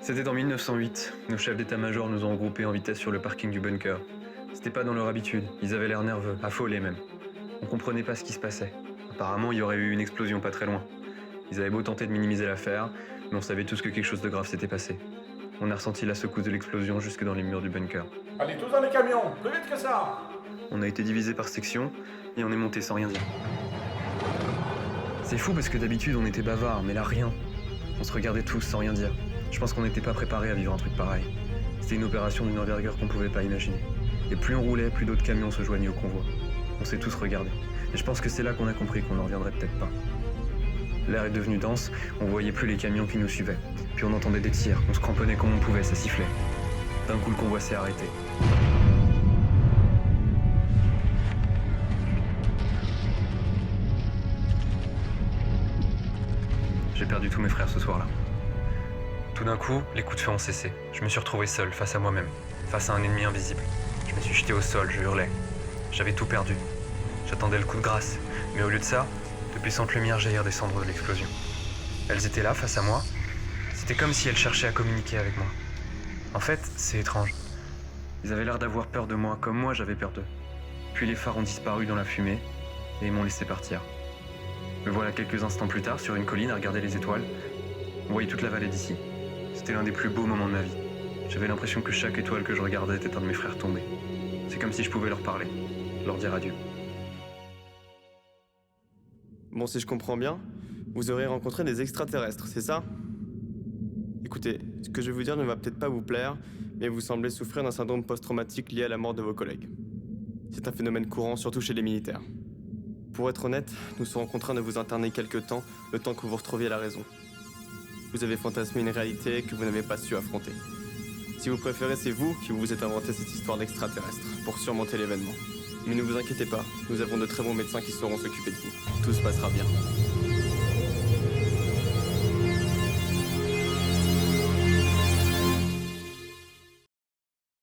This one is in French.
C'était en 1908. Nos chefs d'état-major nous ont regroupés en vitesse sur le parking du bunker. C'était pas dans leur habitude. Ils avaient l'air nerveux, affolés même. On comprenait pas ce qui se passait. Apparemment, il y aurait eu une explosion pas très loin. Ils avaient beau tenter de minimiser l'affaire, mais on savait tous que quelque chose de grave s'était passé. On a ressenti la secousse de l'explosion jusque dans les murs du bunker. Allez, tous dans les camions, plus vite que ça. On a été divisé par section et on est monté sans rien dire. C'est fou parce que d'habitude on était bavards, mais là rien. On se regardait tous sans rien dire. Je pense qu'on n'était pas préparés à vivre un truc pareil. C'était une opération d'une envergure qu'on pouvait pas imaginer. Et plus on roulait, plus d'autres camions se joignaient au convoi. On s'est tous regardés. Et je pense que c'est là qu'on a compris qu'on n'en reviendrait peut-être pas. L'air est devenu dense, on voyait plus les camions qui nous suivaient. Puis on entendait des tirs, on se cramponnait comme on pouvait, ça sifflait. D'un coup le convoi s'est arrêté. J'ai perdu tous mes frères ce soir-là. Tout d'un coup, les coups de feu ont cessé. Je me suis retrouvé seul, face à moi-même, face à un ennemi invisible. Je me suis jeté au sol, je hurlais. J'avais tout perdu. J'attendais le coup de grâce, mais au lieu de ça, de puissantes lumières jaillirent des cendres de l'explosion. Elles étaient là, face à moi. C'était comme si elles cherchaient à communiquer avec moi. En fait, c'est étrange. Ils avaient l'air d'avoir peur de moi, comme moi j'avais peur d'eux. Puis les phares ont disparu dans la fumée, et ils m'ont laissé partir. Me voilà quelques instants plus tard sur une colline à regarder les étoiles. On voyait toute la vallée d'ici. C'était l'un des plus beaux moments de ma vie. J'avais l'impression que chaque étoile que je regardais était un de mes frères tombés. C'est comme si je pouvais leur parler, leur dire adieu. Bon, si je comprends bien, vous aurez rencontré des extraterrestres, c'est ça? Écoutez, ce que je vais vous dire ne va peut-être pas vous plaire, mais vous semblez souffrir d'un syndrome post-traumatique lié à la mort de vos collègues. C'est un phénomène courant, surtout chez les militaires. Pour être honnête, nous serons contraints de vous interner quelque temps, le temps que vous retrouviez la raison. Vous avez fantasmé une réalité que vous n'avez pas su affronter. Si vous préférez, c'est vous qui vous êtes inventé cette histoire d'extraterrestre pour surmonter l'événement. Mais ne vous inquiétez pas, nous avons de très bons médecins qui sauront s'occuper de vous. Tout se passera bien.